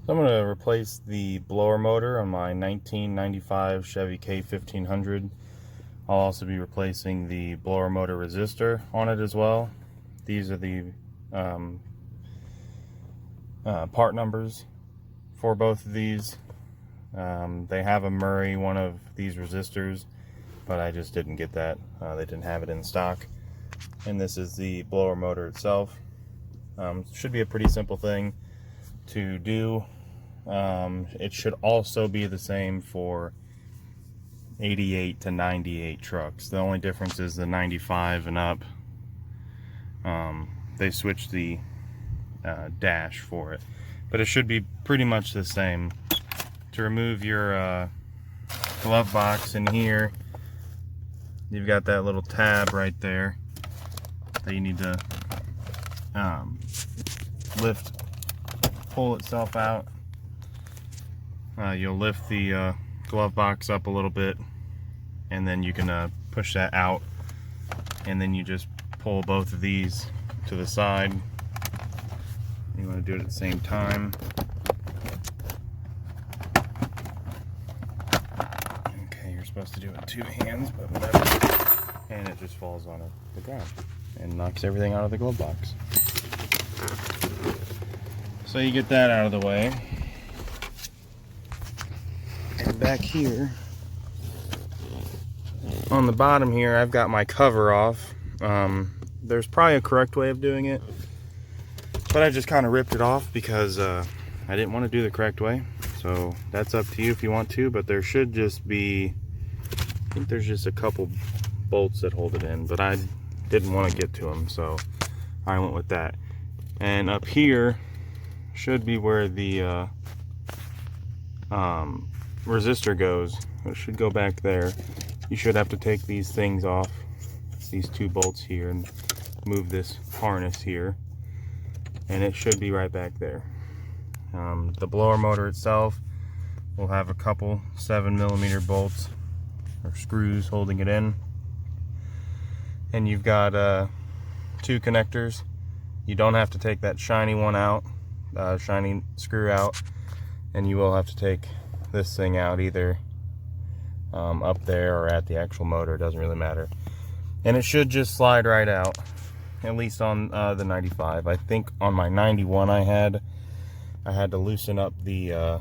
So I'm going to replace the blower motor on my 1995 Chevy K1500. I'll also be replacing the blower motor resistor on it as well. These are the part numbers for both of these. They have a Murray, one of these resistors, but I just didn't get that. They didn't have it in stock. And this is the blower motor itself. Should be a pretty simple thing to do. It should also be the same for 88 to 98 trucks. The only difference is the 95 and up. They switched the dash for it, but it should be pretty much the same. To remove your glove box in here, you've got that little tab right there that you need to pull itself out. You'll lift the glove box up a little bit, and then you can push that out, and then you just pull both of these to the side. You want to do it at the same time. Okay, you're supposed to do it with two hands, but whatever. And it just falls on the ground and knocks everything out of the glove box. So you get that out of the way. And back here, on the bottom here, I've got my cover off. There's probably a correct way of doing it, but I just kind of ripped it off because I didn't want to do the correct way. So that's up to you if you want to, but there should just be, I think there's just a couple bolts that hold it in, but I didn't want to get to them, so I went with that. And up here should be where the resistor goes. It should go back there. You should have to take these things off, these two bolts here, and move this harness here, and it should be right back there. The blower motor itself will have a couple 7mm bolts or screws holding it in, and you've got two connectors. You don't have to take that shiny one out, shiny screw out, and you will have to take this thing out either up there or at the actual motor. It doesn't really matter, and it should just slide right out, at least on the 95. I think on my 91 I had to loosen up the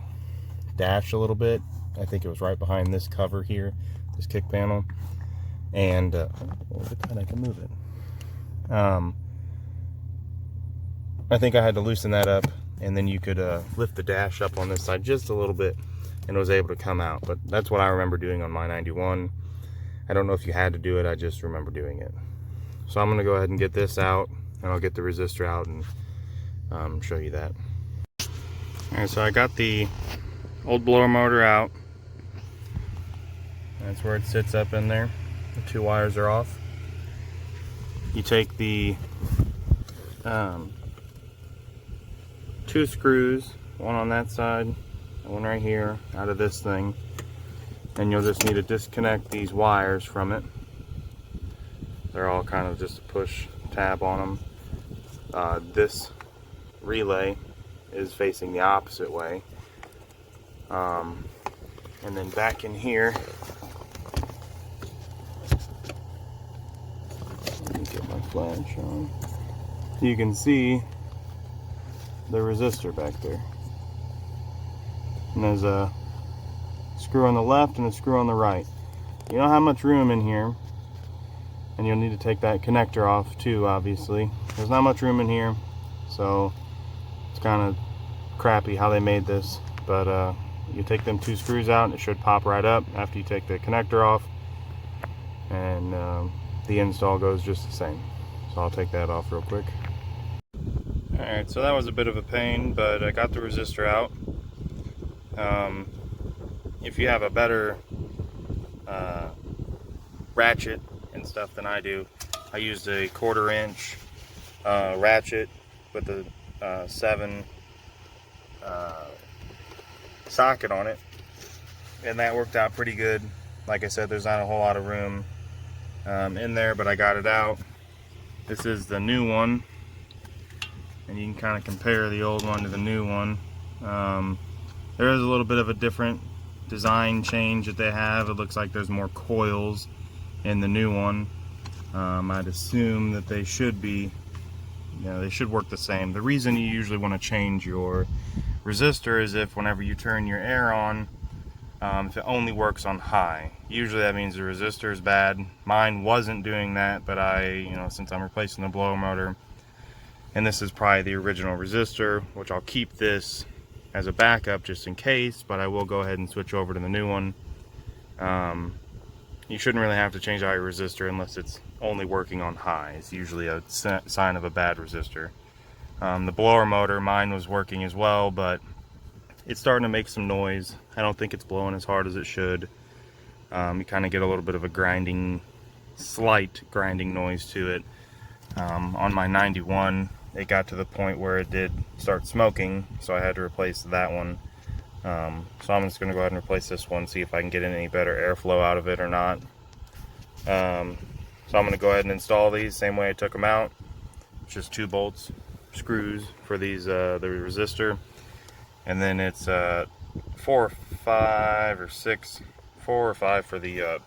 dash a little bit. I think it was right behind this cover here, this kick panel, and look at that, I can move it. I think I had to loosen that up, and then you could lift the dash up on this side just a little bit, and it was able to come out. But that's what I remember doing on my 91. I don't know if you had to do it, I just remember doing it. So I'm going to go ahead and get this out, and I'll get the resistor out and show you that. Alright, so I got the old blower motor out. That's where it sits up in there. The two wires are off. You take the two screws, one on that side, one right here, out of this thing, and you'll just need to disconnect these wires from it. They're all kind of just a push tab on them. This relay is facing the opposite way, and then back in here, let me get my flash on. You can see the resistor back there, and there's a screw on the left and a screw on the right. You don't have much room in here, and you'll need to take that connector off too, obviously. There's not much room in here, so it's kind of crappy how they made this, but you take them two screws out and it should pop right up after you take the connector off, and the install goes just the same. So I'll take that off real quick. Alright, so that was a bit of a pain, but I got the resistor out. If you have a better ratchet and stuff than I do, I used a 1/4 inch ratchet with a 7 socket on it, and that worked out pretty good. Like I said, there's not a whole lot of room in there, but I got it out. This is the new one, and you can kind of compare the old one to the new one. There is a little bit of a different design change that they have. It looks like there's more coils in the new one. I'd assume that they should be, they should work the same. The reason you usually want to change your resistor is if whenever you turn your air on, if it only works on high. Usually that means the resistor is bad. Mine wasn't doing that, but since I'm replacing the blower motor, and this is probably the original resistor, which I'll keep this as a backup just in case, but I will go ahead and switch over to the new one. You shouldn't really have to change out your resistor unless it's only working on high. It's usually a sign of a bad resistor. The blower motor, mine was working as well, but it's starting to make some noise. I don't think it's blowing as hard as it should. You kind of get a little bit of a grinding, slight grinding noise to it. On my 91, it got to the point where it did start smoking, so I had to replace that one. So I'm just going to go ahead and replace this one, see if I can get any better airflow out of it or not. So I'm going to go ahead and install these same way I took them out. It's just 2 bolts, screws for these the resistor, and then it's 4 or 5 or 6, 4 or 5 for the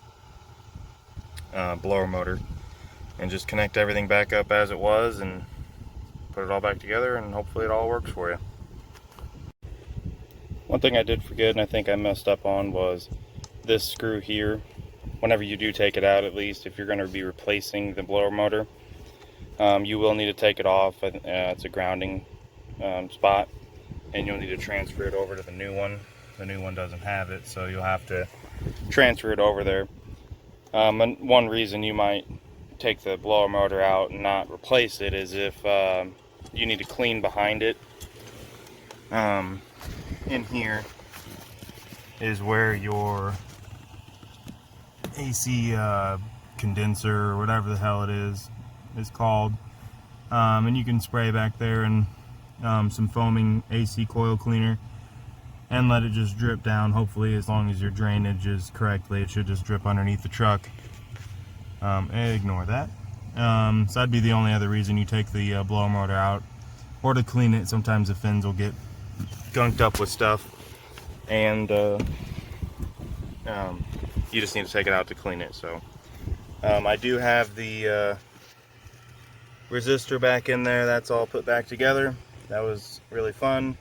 blower motor, and just connect everything back up as it was and put it all back together, and hopefully it all works for you. One thing I did forget, and I think I messed up on, was this screw here. Whenever you do take it out, at least if you're going to be replacing the blower motor, you will need to take it off. It's a grounding spot, and you'll need to transfer it over to the new one. The new one doesn't have it, so you'll have to transfer it over there. And one reason you might take the blower motor out and not replace it is if you need to clean behind it. In here is where your AC condenser, or whatever the hell it is called, and you can spray back there and some foaming AC coil cleaner and let it just drip down. Hopefully, as long as your drainage is correctly, it should just drip underneath the truck. Ignore that. So that'd be the only other reason you take the blower motor out, or to clean it. Sometimes the fins will get gunked up with stuff, and you just need to take it out to clean it. So I do have the resistor back in there. That's all put back together. That was really fun.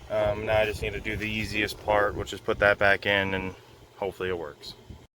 Now I just need to do the easiest part, which is put that back in, and hopefully it works.